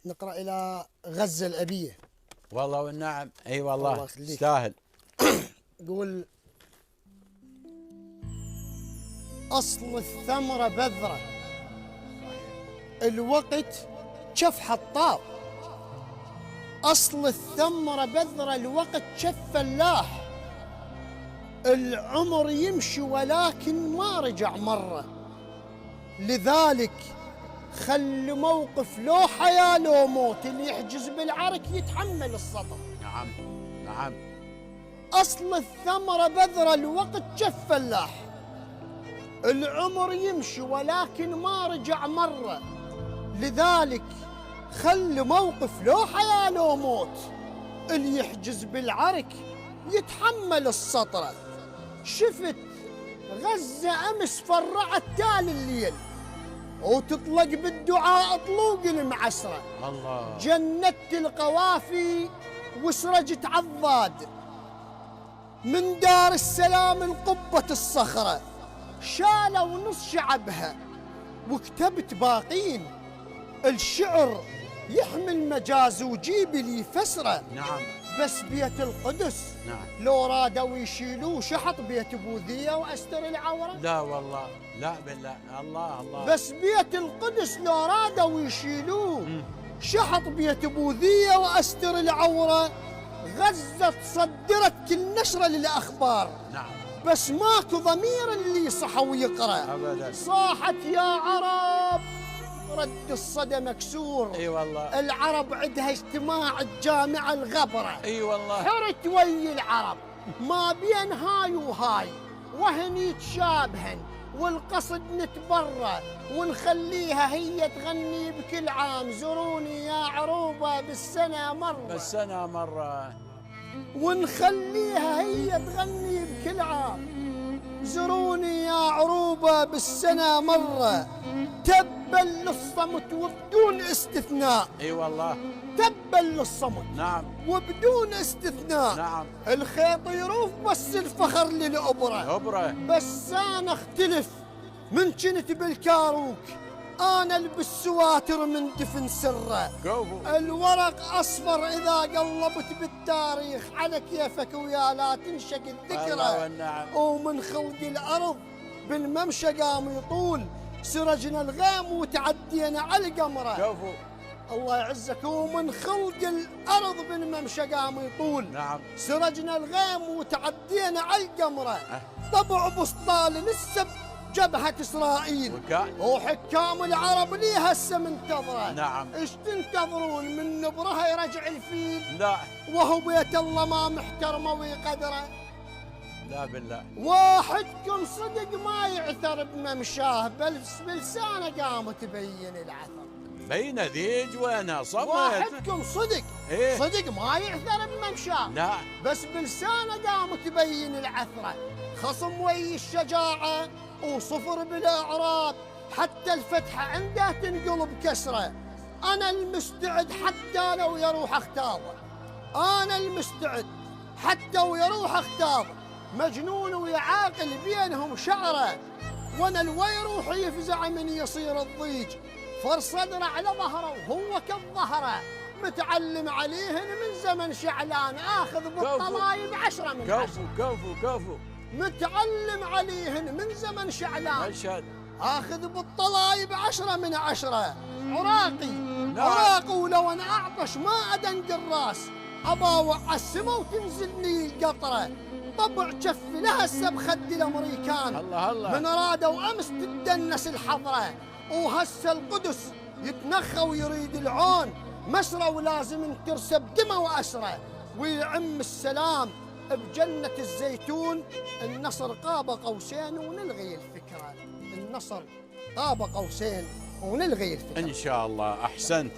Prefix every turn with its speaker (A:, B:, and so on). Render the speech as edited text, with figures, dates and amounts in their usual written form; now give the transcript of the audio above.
A: نقرأ إلى غزة الأبية.
B: والله والنعم. اي والله
A: الله يخليك.
B: يستاهل.
A: يقول: أصل الثمرة بذرة، الوقت شف حطاب. أصل الثمرة بذرة، الوقت شف فلاح. العمر يمشي ولكن ما رجع مرة، لذلك خل موقف لو حياة لو موت، اللي يحجز بالعرك يتحمل السطر.
B: نعم نعم.
A: أصل الثمرة بذرة، الوقت شف فلاح. العمر يمشي ولكن ما رجع مرة، لذلك خل موقف لو حياة لو موت، اللي يحجز بالعرك يتحمل السطرة. شفت غزة أمس فرعت تال الليل، وتطلق بالدعاء طلوق المعسرة.
B: الله.
A: جندت القوافي وسرجت عضاد، من دار السلام القبة الصخرة، شالوا نص شعبها وكتبت باقين. الشعر يحمل مجاز وجيب لي فسرة.
B: نعم.
A: بس بيت القدس
B: نعم.
A: لو رادوا يشيلوه شحط بيت بوذية وأستر العورة.
B: لا والله، لا بالله. الله الله.
A: بس بيت القدس لو رادوا يشيلوه شحط بيت بوذية وأستر العورة. غزة تصدرت كل نشرة للأخبار،
B: نعم.
A: بس ماكو ضمير اللي صحى ويقرأ.
B: أبدا.
A: صاحت يا عرب، رد الصدى مكسور.
B: اي والله.
A: العرب عندها اجتماع الجامعة الغبرة.
B: اي والله.
A: حرت ويا العرب ما بين هاي وهاي، وهن يتشابهن والقصد نتبرى، ونخليها هي تغني بكل عام. زوروني يا عروبة بالسنة مرة،
B: بالسنة مرة.
A: ونخليها هي تغني بكل عام. زوروني يا عروبة بالسنة مرة، تبا للصمت وبدون استثناء.
B: اي والله.
A: تبا للصمت.
B: نعم.
A: وبدون استثناء.
B: نعم.
A: الخيط يروف بس الفخر للأبرة.
B: أبرة.
A: بس أنا اختلف من كنت بالكاروك، أنا البس سواتر من دفن سره.
B: كفو.
A: الورق أصفر إذا قلبت بالتاريخ، على كيفك ويا لا تنشق
B: الله
A: الذكرى.
B: والنعم.
A: ومن خلق الأرض بالممشى قام يطول، سرجنا الغيم وتعدينا على القمرة.
B: كفو.
A: الله يعزك. ومن خلق الأرض بالممشى قام يطول،
B: نعم.
A: سرجنا الغيم وتعدينا على القمرة. طبع بسطال لسه جبهة إسرائيل، وحكام العرب ليه هسه منتظرة.
B: نعم.
A: ايش تنتظرون من نبرها يرجع الفيل؟
B: لا.
A: وهو بيت الله ما محترمه ويقدره.
B: لا بالله.
A: واحدكم صدق ما يعثر بممشاه، بل بلسانه قام تبين العثر.
B: بين ذيج وانا صمت.
A: واحدكم صدق.
B: إيه؟
A: صدق ما يعثر بممشاه،
B: لا.
A: بس بلسانه قام تبين العثره. خصم وي الشجاعه وصفر بالاعراب، حتى الفتحه عنده تنقلب كسره. انا المستعد حتى لو يروح اختاضه، انا المستعد حتى ويروح اختاضه. مجنون ويعاقل بينهم شعره، وانا الوي روحي يفزع من يصير الضيج. فر صدره على ظهره وهو كالظهره، متعلم عليهن من زمن شعلان، اخذ بالطلايب 10 من 10.
B: كفو كفو كفو.
A: متعلم عليهن من زمن شعلان،
B: اشهد.
A: اخذ بالطلايب 10 من 10. عراقي.
B: نعم.
A: عراقي ولو انا اعطش ما ادنق الراس، اباوع على السما وتنزلني القطره. طبع كف لها هسه بخد الامريكان.
B: الله الله.
A: من رادوا امس تدنس الحضره، وهسه القدس يتنخى ويريد العون. مسرى ولازم ترسب دمه واسره، ويعم السلام بجنة الزيتون. النصر قاب قوسين ونلغي الفكرة. النصر قاب قوسين ونلغي الفكرة.
B: ان شاء الله. احسنت.